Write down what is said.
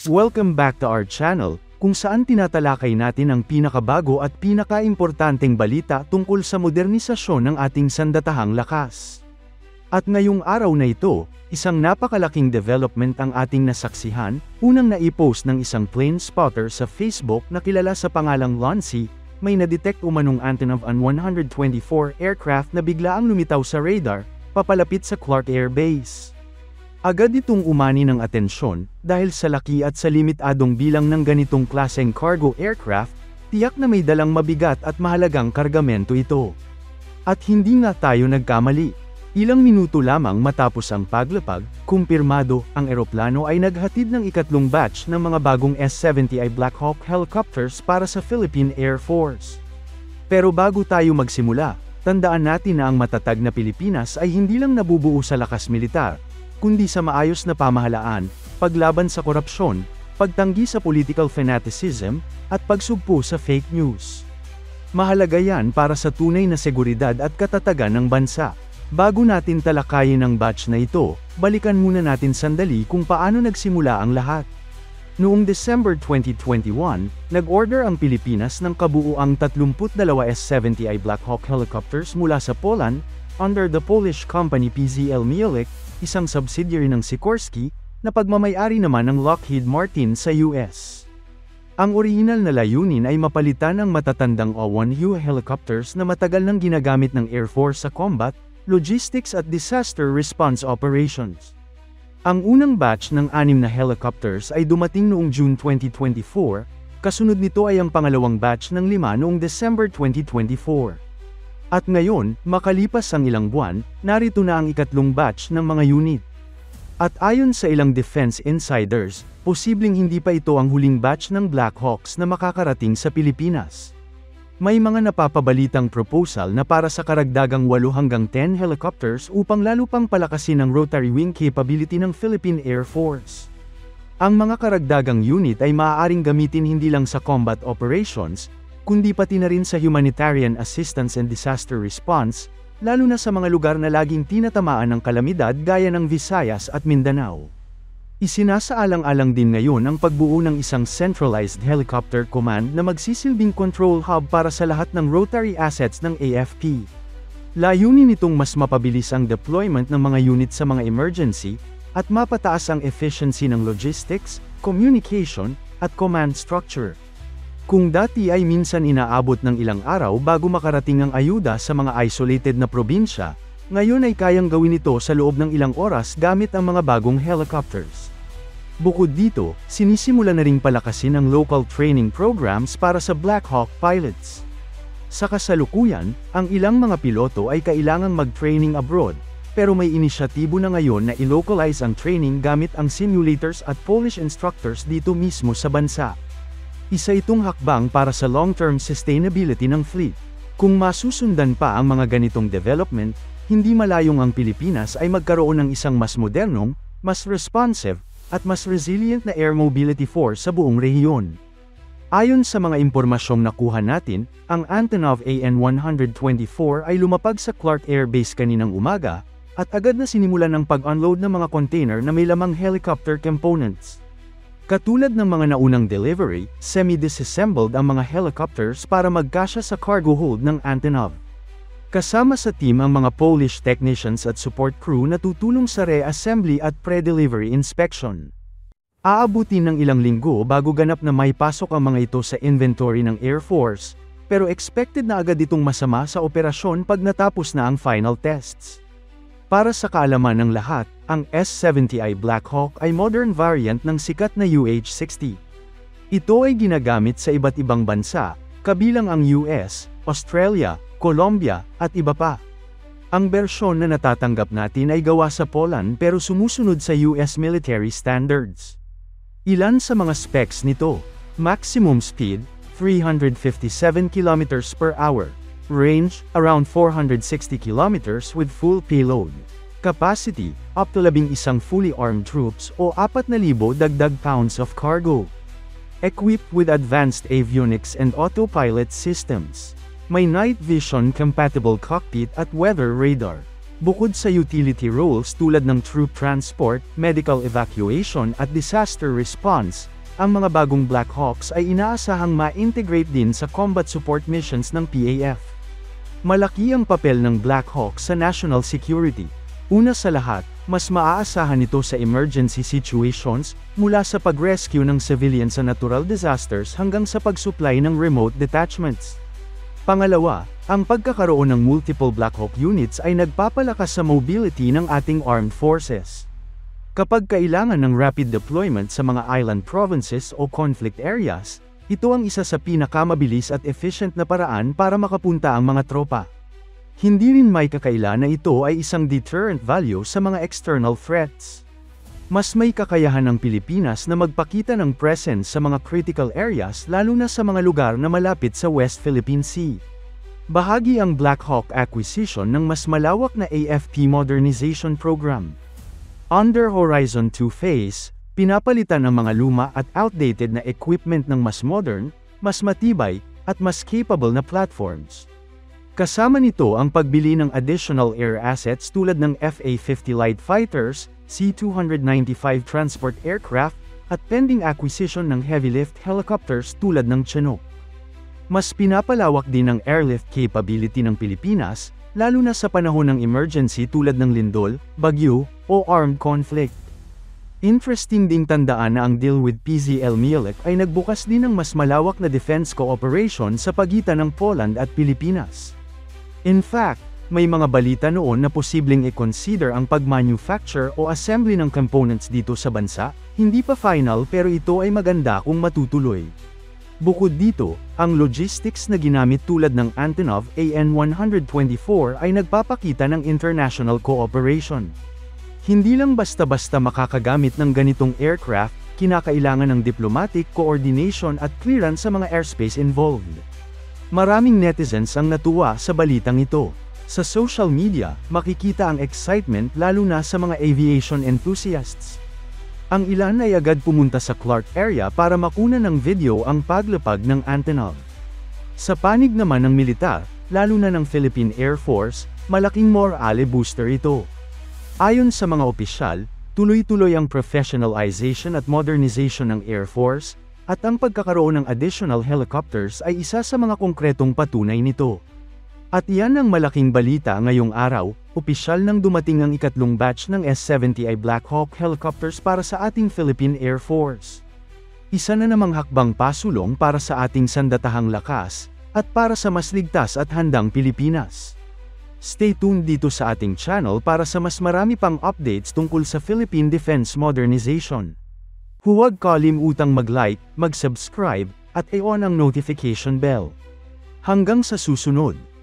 Welcome back to our channel, kung saan tinatalakay natin ang pinakabago at pinakaimportanteng balita tungkol sa modernisasyon ng ating sandatahang lakas. At ngayong araw na ito, isang napakalaking development ang ating nasaksihan, unang naipost ng isang plane spotter sa Facebook na kilala sa pangalang Lonsi, may nadetect umanong antenna of an 124 aircraft na biglaang lumitaw sa radar, papalapit sa Clark Air Base. Agad itong umani ng atensyon, dahil sa laki at sa limitadong bilang ng ganitong klaseng cargo aircraft, tiyak na may dalang mabigat at mahalagang kargamento ito. At hindi nga tayo nagkamali. Ilang minuto lamang matapos ang paglapag, kumpirmado, ang eroplano ay naghatid ng ikatlong batch ng mga bagong S-70i Black Hawk helicopters para sa Philippine Air Force. Pero bago tayo magsimula, tandaan natin na ang matatag na Pilipinas ay hindi lang nabubuo sa lakas militar, kundi sa maayos na pamahalaan, paglaban sa korupsyon, pagtanggi sa political fanaticism, at pagsugpo sa fake news. Mahalaga yan para sa tunay na seguridad at katatagan ng bansa. Bago natin talakayin ang batch na ito, balikan muna natin sandali kung paano nagsimula ang lahat. Noong December 2021, nag-order ang Pilipinas ng kabuuang 32 S-70i Black Hawk helicopters mula sa Poland, under the Polish company PZL Mielec, isang subsidiary ng Sikorsky, na pagmamay-ari naman ng Lockheed Martin sa US. Ang orihinal na layunin ay mapalitan ang matatandang O-1U helicopters na matagal nang ginagamit ng Air Force sa combat, logistics at disaster response operations. Ang unang batch ng 6 na helicopters ay dumating noong June 2024, kasunod nito ay ang pangalawang batch ng 5 noong December 2024. At ngayon, makalipas ang ilang buwan, narito na ang ikatlong batch ng mga unit. At ayon sa ilang defense insiders, posibleng hindi pa ito ang huling batch ng Black Hawks na makakarating sa Pilipinas. May mga napapabalitang proposal na para sa karagdagang 8 hanggang 10 helicopters upang lalo pang palakasin ang rotary wing capability ng Philippine Air Force. Ang mga karagdagang unit ay maaaring gamitin hindi lang sa combat operations, kundi pati na rin sa humanitarian assistance and disaster response, lalo na sa mga lugar na laging tinatamaan ng kalamidad gaya ng Visayas at Mindanao. Isinasaalang-alang din ngayon ang pagbuo ng isang centralized helicopter command na magsisilbing control hub para sa lahat ng rotary assets ng AFP. Layunin nitong mas mapabilis ang deployment ng mga unit sa mga emergency, at mapataas ang efficiency ng logistics, communication, at command structure. Kung dati ay minsan inaabot ng ilang araw bago makarating ang ayuda sa mga isolated na probinsya, ngayon ay kayang gawin ito sa loob ng ilang oras gamit ang mga bagong helicopters. Bukod dito, sinisimula na ring palakasin ang local training programs para sa Black Hawk pilots. Sa kasalukuyan, ang ilang mga piloto ay kailangang mag-training abroad, pero may inisyatibo na ngayon na i-localize ang training gamit ang simulators at Polish instructors dito mismo sa bansa. Isa itong hakbang para sa long-term sustainability ng fleet. Kung masusundan pa ang mga ganitong development, hindi malayong ang Pilipinas ay magkaroon ng isang mas modernong, mas responsive, at mas resilient na air mobility force sa buong rehiyon. Ayon sa mga impormasyong nakuha natin, ang Antonov AN-124 ay lumapag sa Clark Air Base kaninang umaga, at agad na sinimulan ng pag-unload ng mga container na may lamang helicopter components. Katulad ng mga naunang delivery, semi-disassembled ang mga helicopters para magkasya sa cargo hold ng Antonov. Kasama sa team ang mga Polish technicians at support crew na tutulong sa reassembly at pre-delivery inspection. Aabutin ng ilang linggo bago ganap na maipasok ang mga ito sa inventory ng Air Force, pero expected na agad itong masama sa operasyon pag natapos na ang final tests. Para sa kaalaman ng lahat, ang S-70i Black Hawk ay modern variant ng sikat na UH-60. Ito ay ginagamit sa iba't ibang bansa, kabilang ang US, Australia, Colombia, at iba pa. Ang bersyon na natatanggap natin ay gawa sa Poland pero sumusunod sa US military standards. Ilan sa mga specs nito: maximum speed, 357 km per hour. Range, around 460 kilometers with full payload. Capacity, up to 11 fully armed troops o 4,000 dagdag pounds of cargo. Equipped with advanced avionics and autopilot systems. May night vision compatible cockpit at weather radar. Bukod sa utility roles tulad ng troop transport, medical evacuation at disaster response, ang mga bagong Black Hawks ay inaasahang ma-integrate din sa combat support missions ng PAF. Malaki ang papel ng Black Hawk sa national security. Una sa lahat, mas maaasahan ito sa emergency situations, mula sa pag-rescue ng civilian sa natural disasters hanggang sa pag-supply ng remote detachments. Pangalawa, ang pagkakaroon ng multiple Black Hawk units ay nagpapalakas sa mobility ng ating armed forces. Kapag kailangan ng rapid deployment sa mga island provinces o conflict areas, ito ang isa sa pinakamabilis at efficient na paraan para makapunta ang mga tropa. Hindi rin may kakaila na ito ay isang deterrent value sa mga external threats. Mas may kakayahan ng Pilipinas na magpakita ng presence sa mga critical areas lalo na sa mga lugar na malapit sa West Philippine Sea. Bahagi ang Black Hawk acquisition ng mas malawak na AFP modernization program. Under Horizon 2 phase, pinapalitan ang mga luma at outdated na equipment ng mas modern, mas matibay, at mas capable na platforms. Kasama nito ang pagbili ng additional air assets tulad ng FA-50 light fighters, C-295 transport aircraft, at pending acquisition ng heavy-lift helicopters tulad ng Chinook. Mas pinapalawak din ang airlift capability ng Pilipinas, lalo na sa panahon ng emergency tulad ng lindol, bagyo, o armed conflict. Interesting ding tandaan na ang deal with PZL Mielec ay nagbukas din ng mas malawak na defense cooperation sa pagitan ng Poland at Pilipinas. In fact, may mga balita noon na posibleng i-consider ang pag-manufacture o assembly ng components dito sa bansa, hindi pa final pero ito ay maganda kung matutuloy. Bukod dito, ang logistics na ginamit tulad ng Antonov AN-124 ay nagpapakita ng international cooperation. Hindi lang basta-basta makakagamit ng ganitong aircraft, kinakailangan ng diplomatic coordination at clearance sa mga airspace involved. Maraming netizens ang natuwa sa balitang ito. Sa social media, makikita ang excitement lalo na sa mga aviation enthusiasts. Ang ilan ay agad pumunta sa Clark area para makuna ng video ang paglapag ng Antonov. Sa panig naman ng militar, lalo na ng Philippine Air Force, malaking morale booster ito. Ayon sa mga opisyal, tuloy-tuloy ang professionalization at modernization ng Air Force, at ang pagkakaroon ng additional helicopters ay isa sa mga konkretong patunay nito. At iyan ang malaking balita ngayong araw, opisyal nang dumating ang ikatlong batch ng S-70i Black Hawk helicopters para sa ating Philippine Air Force. Isa na namang hakbang pasulong para sa ating sandatahang lakas, at para sa mas ligtas at handang Pilipinas. Stay tuned dito sa ating channel para sa mas marami pang updates tungkol sa Philippine Defense Modernization. Huwag kalimutang mag-like, mag-subscribe, at i-on ang notification bell. Hanggang sa susunod.